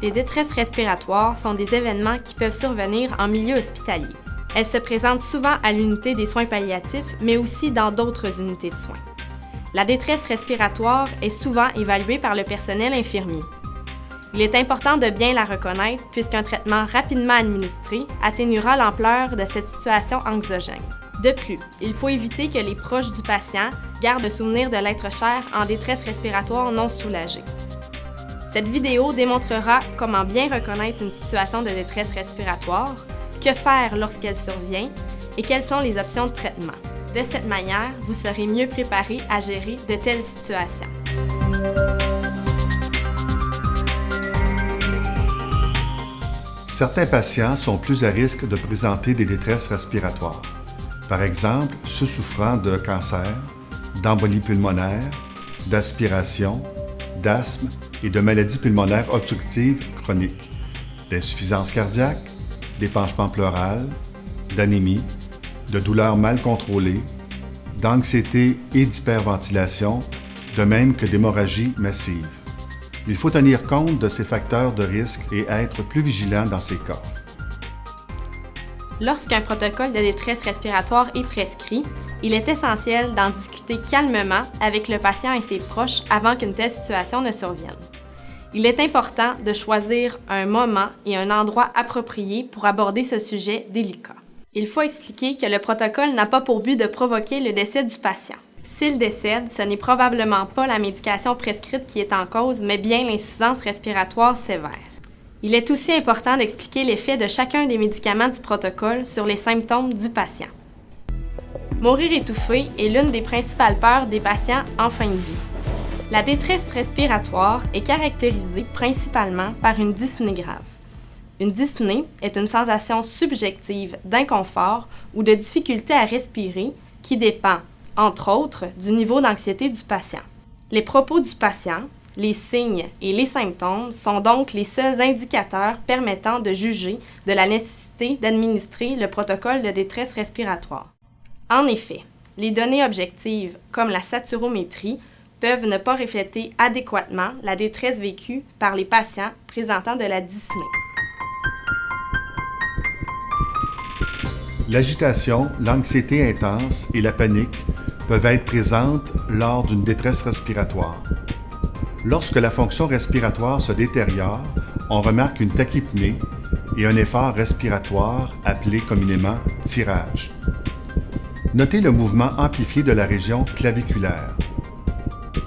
Les détresses respiratoires sont des événements qui peuvent survenir en milieu hospitalier. Elles se présentent souvent à l'unité des soins palliatifs, mais aussi dans d'autres unités de soins. La détresse respiratoire est souvent évaluée par le personnel infirmier. Il est important de bien la reconnaître puisqu'un traitement rapidement administré atténuera l'ampleur de cette situation anxiogène. De plus, il faut éviter que les proches du patient gardent le souvenir de l'être cher en détresse respiratoire non soulagée. Cette vidéo démontrera comment bien reconnaître une situation de détresse respiratoire, que faire lorsqu'elle survient et quelles sont les options de traitement. De cette manière, vous serez mieux préparé à gérer de telles situations. Certains patients sont plus à risque de présenter des détresses respiratoires. Par exemple, ceux souffrant de cancer, d'embolie pulmonaire, d'aspiration, d'asthme et de maladies pulmonaires obstructives chroniques, d'insuffisance cardiaque, d'épanchement pleural, d'anémie, de douleurs mal contrôlées, d'anxiété et d'hyperventilation, de même que d'hémorragie massive. Il faut tenir compte de ces facteurs de risque et être plus vigilant dans ces cas. Lorsqu'un protocole de détresse respiratoire est prescrit, il est essentiel d'en discuter calmement avec le patient et ses proches avant qu'une telle situation ne survienne. Il est important de choisir un moment et un endroit appropriés pour aborder ce sujet délicat. Il faut expliquer que le protocole n'a pas pour but de provoquer le décès du patient. S'il décède, ce n'est probablement pas la médication prescrite qui est en cause, mais bien l'insuffisance respiratoire sévère. Il est aussi important d'expliquer l'effet de chacun des médicaments du protocole sur les symptômes du patient. Mourir étouffé est l'une des principales peurs des patients en fin de vie. La détresse respiratoire est caractérisée principalement par une dyspnée grave. Une dyspnée est une sensation subjective d'inconfort ou de difficulté à respirer qui dépend, entre autres, du niveau d'anxiété du patient. Les propos du patient, les signes et les symptômes sont donc les seuls indicateurs permettant de juger de la nécessité d'administrer le protocole de détresse respiratoire. En effet, les données objectives, comme la saturométrie, peuvent ne pas refléter adéquatement la détresse vécue par les patients présentant de la dyspnée. L'agitation, l'anxiété intense et la panique peuvent être présentes lors d'une détresse respiratoire. Lorsque la fonction respiratoire se détériore, on remarque une tachypnée et un effort respiratoire appelé communément tirage. Notez le mouvement amplifié de la région claviculaire.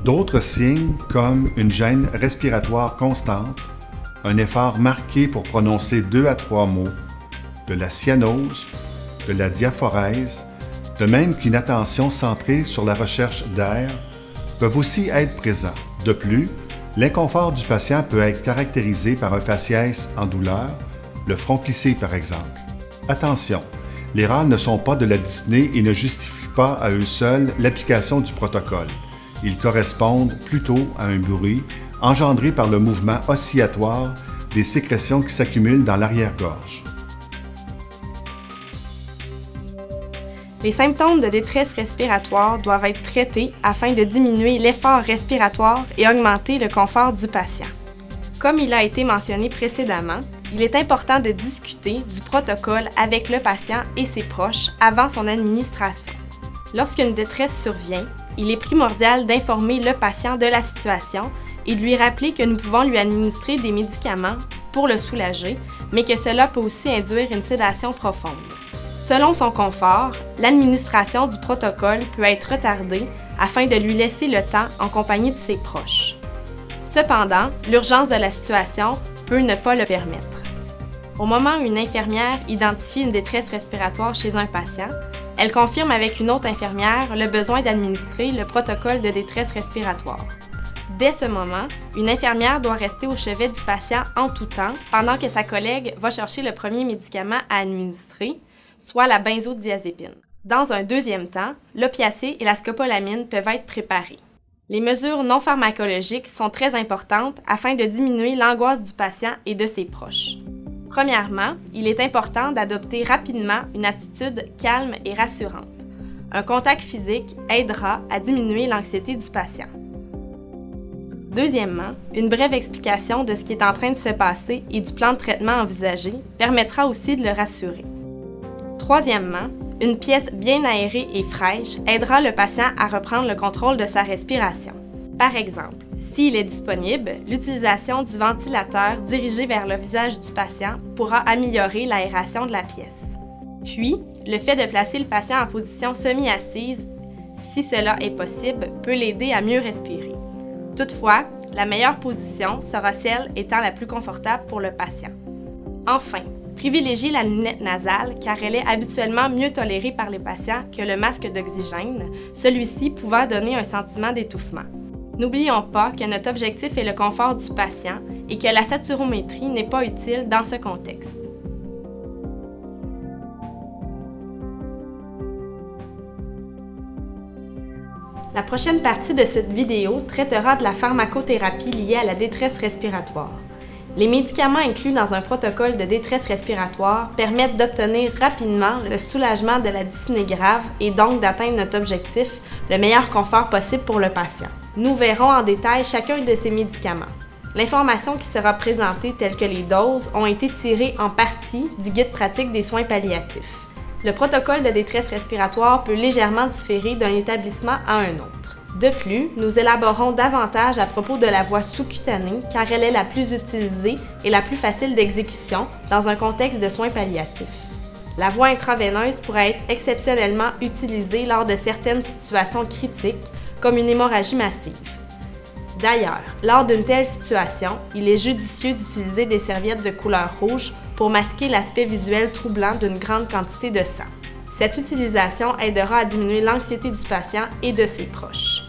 D'autres signes comme une gêne respiratoire constante, un effort marqué pour prononcer 2 à 3 mots, de la cyanose, de la diaphorèse, de même qu'une attention centrée sur la recherche d'air, peuvent aussi être présents. De plus, l'inconfort du patient peut être caractérisé par un faciès en douleur, le front plissé par exemple. Attention, les râles ne sont pas de la dyspnée et ne justifient pas à eux seuls l'application du protocole. Ils correspondent plutôt à un bruit engendré par le mouvement oscillatoire des sécrétions qui s'accumulent dans l'arrière-gorge. Les symptômes de détresse respiratoire doivent être traités afin de diminuer l'effort respiratoire et augmenter le confort du patient. Comme il a été mentionné précédemment, il est important de discuter du protocole avec le patient et ses proches avant son administration. Lorsqu'une détresse survient, il est primordial d'informer le patient de la situation et de lui rappeler que nous pouvons lui administrer des médicaments pour le soulager, mais que cela peut aussi induire une sédation profonde. Selon son confort, l'administration du protocole peut être retardée afin de lui laisser le temps en compagnie de ses proches. Cependant, l'urgence de la situation peut ne pas le permettre. Au moment où une infirmière identifie une détresse respiratoire chez un patient, elle confirme avec une autre infirmière le besoin d'administrer le protocole de détresse respiratoire. Dès ce moment, une infirmière doit rester au chevet du patient en tout temps pendant que sa collègue va chercher le premier médicament à administrer, soit la benzodiazépine. Dans un deuxième temps, l'opiacé et la scopolamine peuvent être préparés. Les mesures non pharmacologiques sont très importantes afin de diminuer l'angoisse du patient et de ses proches. Premièrement, il est important d'adopter rapidement une attitude calme et rassurante. Un contact physique aidera à diminuer l'anxiété du patient. Deuxièmement, une brève explication de ce qui est en train de se passer et du plan de traitement envisagé permettra aussi de le rassurer. Troisièmement, une pièce bien aérée et fraîche aidera le patient à reprendre le contrôle de sa respiration. Par exemple, s'il est disponible, l'utilisation du ventilateur dirigé vers le visage du patient pourra améliorer l'aération de la pièce. Puis, le fait de placer le patient en position semi-assise, si cela est possible, peut l'aider à mieux respirer. Toutefois, la meilleure position sera celle étant la plus confortable pour le patient. Enfin, privilégiez la lunette nasale car elle est habituellement mieux tolérée par les patients que le masque d'oxygène, celui-ci pouvant donner un sentiment d'étouffement. N'oublions pas que notre objectif est le confort du patient et que la saturométrie n'est pas utile dans ce contexte. La prochaine partie de cette vidéo traitera de la pharmacothérapie liée à la détresse respiratoire. Les médicaments inclus dans un protocole de détresse respiratoire permettent d'obtenir rapidement le soulagement de la dyspnée grave et donc d'atteindre notre objectif, le meilleur confort possible pour le patient. Nous verrons en détail chacun de ces médicaments. L'information qui sera présentée, telle que les doses, ont été tirées en partie du guide pratique des soins palliatifs. Le protocole de détresse respiratoire peut légèrement différer d'un établissement à un autre. De plus, nous élaborons davantage à propos de la voie sous-cutanée car elle est la plus utilisée et la plus facile d'exécution dans un contexte de soins palliatifs. La voie intraveineuse pourrait être exceptionnellement utilisée lors de certaines situations critiques, comme une hémorragie massive. D'ailleurs, lors d'une telle situation, il est judicieux d'utiliser des serviettes de couleur rouge pour masquer l'aspect visuel troublant d'une grande quantité de sang. Cette utilisation aidera à diminuer l'anxiété du patient et de ses proches.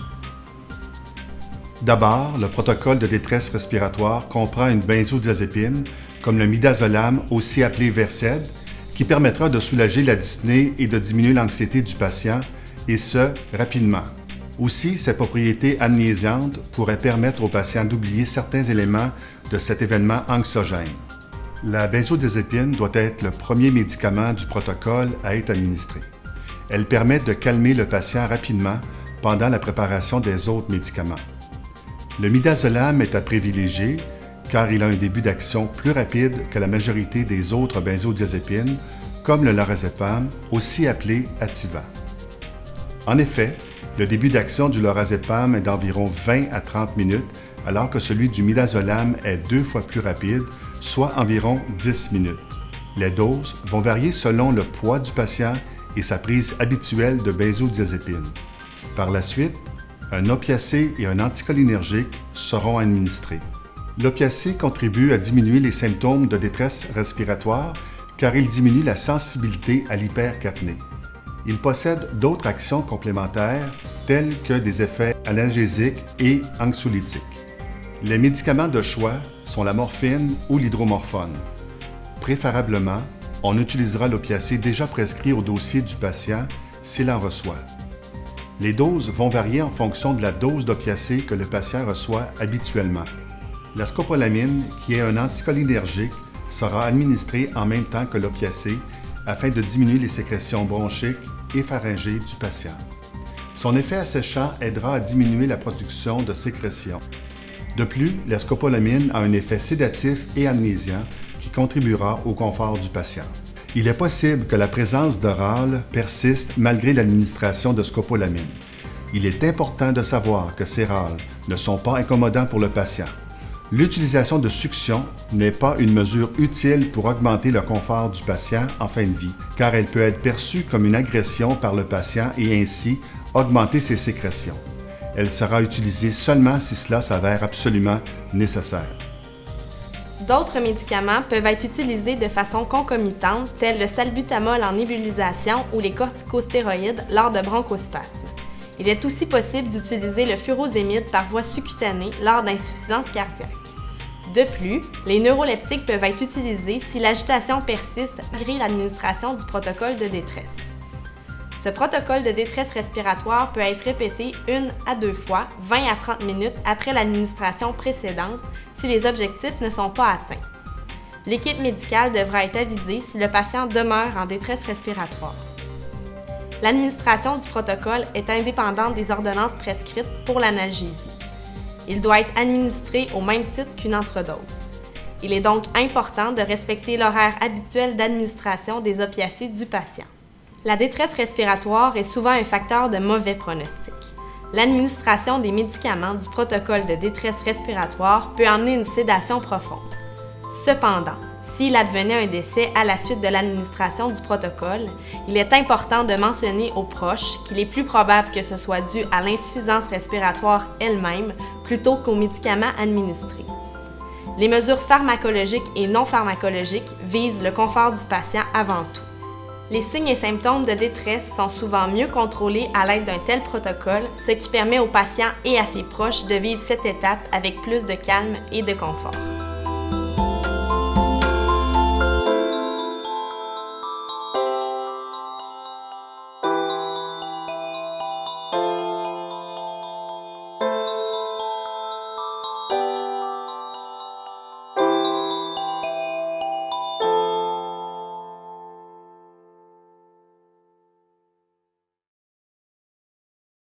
D'abord, le protocole de détresse respiratoire comprend une benzodiazépine, comme le midazolam, aussi appelé Versed, qui permettra de soulager la dyspnée et de diminuer l'anxiété du patient, et ce, rapidement. Aussi, ses propriétés amnésiantes pourraient permettre au patient d'oublier certains éléments de cet événement anxiogène. La benzodiazépine doit être le premier médicament du protocole à être administré. Elle permet de calmer le patient rapidement pendant la préparation des autres médicaments. Le midazolam est à privilégier car il a un début d'action plus rapide que la majorité des autres benzodiazépines, comme le lorazépam, aussi appelé Ativa. En effet, le début d'action du lorazépam est d'environ 20 à 30 minutes, alors que celui du midazolam est 2 fois plus rapide, soit environ 10 minutes. Les doses vont varier selon le poids du patient et sa prise habituelle de benzodiazépine. Par la suite, un opiacé et un anticholinergique seront administrés. L'opiacé contribue à diminuer les symptômes de détresse respiratoire car il diminue la sensibilité à l'hypercapnée. Il possède d'autres actions complémentaires telles que des effets analgésiques et anxiolytiques. Les médicaments de choix sont la morphine ou l'hydromorphone. Préférablement, on utilisera l'opiacé déjà prescrit au dossier du patient s'il en reçoit. Les doses vont varier en fonction de la dose d'opiacé que le patient reçoit habituellement. La scopolamine, qui est un anticholinergique, sera administrée en même temps que l'opiacé afin de diminuer les sécrétions bronchiques et pharyngées du patient. Son effet asséchant aidera à diminuer la production de sécrétions. De plus, la scopolamine a un effet sédatif et amnésiant qui contribuera au confort du patient. Il est possible que la présence de râles persiste malgré l'administration de scopolamine. Il est important de savoir que ces râles ne sont pas incommodants pour le patient. L'utilisation de succion n'est pas une mesure utile pour augmenter le confort du patient en fin de vie, car elle peut être perçue comme une agression par le patient et ainsi augmenter ses sécrétions. Elle sera utilisée seulement si cela s'avère absolument nécessaire. D'autres médicaments peuvent être utilisés de façon concomitante, tels le salbutamol en nébulisation ou les corticostéroïdes lors de bronchospasmes. Il est aussi possible d'utiliser le furosémide par voie sous-cutanée lors d'insuffisance cardiaque. De plus, les neuroleptiques peuvent être utilisés si l'agitation persiste malgré l'administration du protocole de détresse. Ce protocole de détresse respiratoire peut être répété 1 à 2 fois, 20 à 30 minutes après l'administration précédente si les objectifs ne sont pas atteints. L'équipe médicale devra être avisée si le patient demeure en détresse respiratoire. L'administration du protocole est indépendante des ordonnances prescrites pour l'analgésie. Il doit être administré au même titre qu'une entredose. Il est donc important de respecter l'horaire habituel d'administration des opiacés du patient. La détresse respiratoire est souvent un facteur de mauvais pronostic. L'administration des médicaments du protocole de détresse respiratoire peut amener une sédation profonde. Cependant, s'il advenait un décès à la suite de l'administration du protocole, il est important de mentionner aux proches qu'il est plus probable que ce soit dû à l'insuffisance respiratoire elle-même plutôt qu'aux médicaments administrés. Les mesures pharmacologiques et non pharmacologiques visent le confort du patient avant tout. Les signes et symptômes de détresse sont souvent mieux contrôlés à l'aide d'un tel protocole, ce qui permet au patient et à ses proches de vivre cette étape avec plus de calme et de confort.